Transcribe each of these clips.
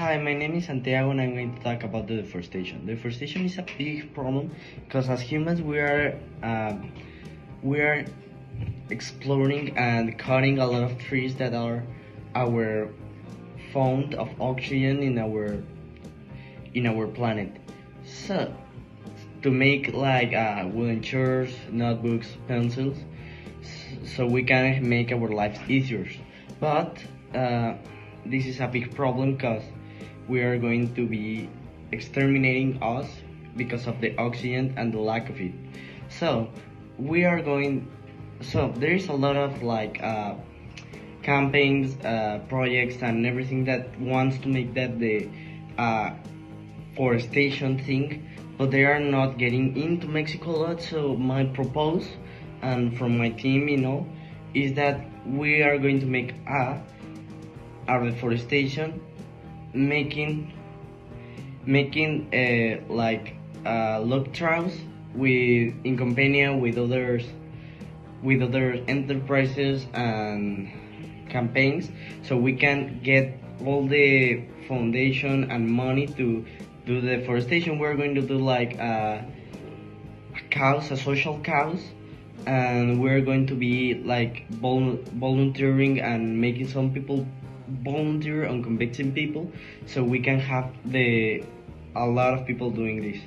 Hi, my name is Santiago and I'm going to talk about the deforestation. Deforestation is a big problem because as humans we are exploring and cutting a lot of trees that are our fount of oxygen in our planet. So to make like wooden chairs, notebooks, pencils, so we can make our lives easier. But uh, this is a big problem because we are going to be exterminating us because of the oxygen and the lack of it. So we are going. So there is a lot of like campaigns, projects, and everything that wants to make that the uh, forestation thing, but they are not getting into Mexico a lot. So my propose, and from my team, is that we are going to make a reforestation, making like log trials with in companion with other enterprises and campaigns, so we can get all the foundation and money to do the deforestation. We're going to do like a social cause, and we're going to be like volunteering and making some people volunteer on convicting people, so we can have the a lot of people doing this.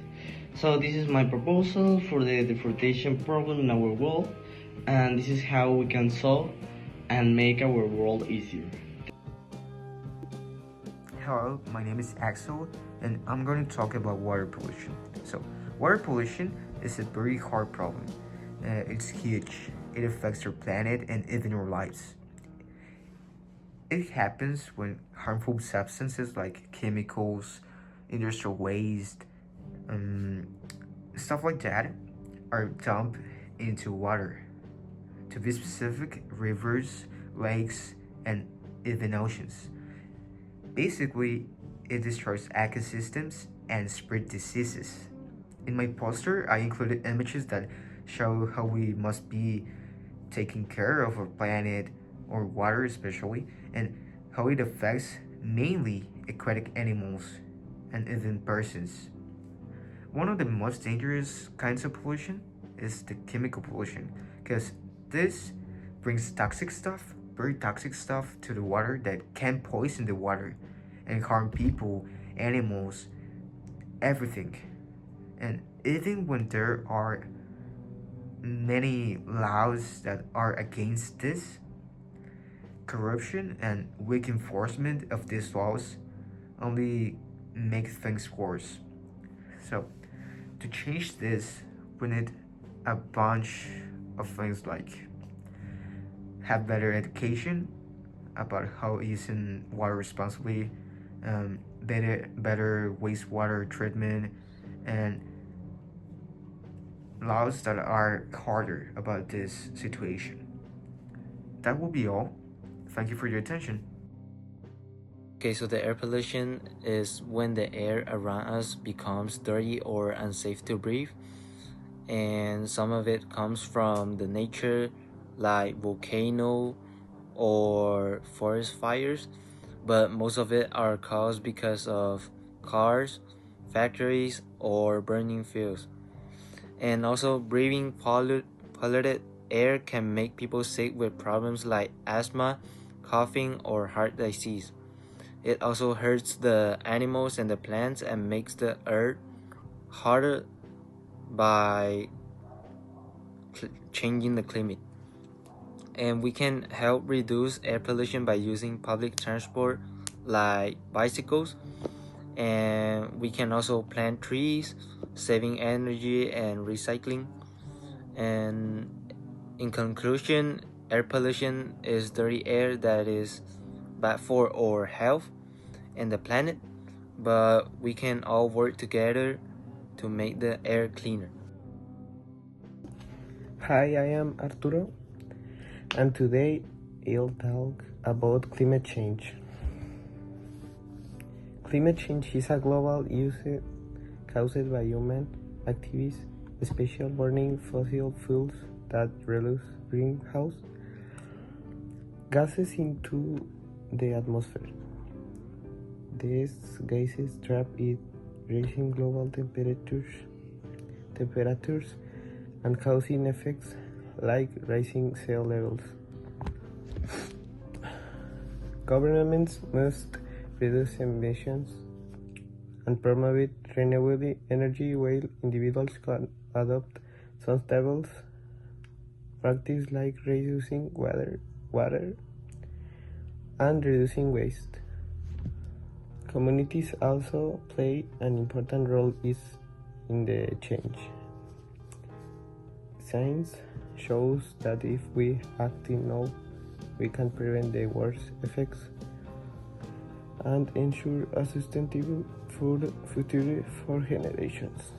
So this is my proposal for the deforestation problem in our world, and this is how we can solve and make our world easier. Hello, my name is Axel, and I'm going to talk about water pollution. So, water pollution is a very hard problem. It's huge. It affects our planet and even our lives. It happens when harmful substances like chemicals, industrial waste, um, stuff like that are dumped into water. To be specific, rivers, lakes, and even oceans. Basically, it destroys ecosystems and spread diseases. In my poster, I included images that show how we must be taking care of our planet, or water especially, and how it affects mainly aquatic animals and even persons. One of the most dangerous kinds of pollution is the chemical pollution, because this brings toxic stuff, very toxic stuff, to the water that can poison the water and harm people, animals, everything. And even when there are many laws that are against this, corruption and weak enforcement of these laws only make things worse. So, to change this, we need a bunch of things like have better education about how using water responsibly, better wastewater treatment, and laws that are harder about this situation. That will be all. Thank you for your attention. Okay, so the air pollution is when the air around us becomes dirty or unsafe to breathe, and some of it comes from the nature, like volcano or forest fires, but most of it are caused because of cars, factories, or burning fuels. And also, breathing polluted air can make people sick with problems like asthma, coughing, or heart disease. It also hurts the animals and the plants and makes the earth harder by changing the climate. And we can help reduce air pollution by using public transport like bicycles, and we can also plant trees, saving energy and recycling. And in conclusion, air pollution is dirty air that is bad for our health and the planet, but we can all work together to make the air cleaner. Hi, I am Arturo, and today I'll talk about climate change. Climate change is a global issue caused by human activities, especially burning fossil fuels that release greenhouse gases into the atmosphere. these gases trap it, raising global temperatures and causing effects like rising sea levels. Governments must reduce emissions and promote renewable energy while individuals can adopt sustainable practices like reducing water and reducing waste. Communities also play an important role in the change. Science shows that if we act now, we can prevent the worst effects and ensure a sustainable food future for generations.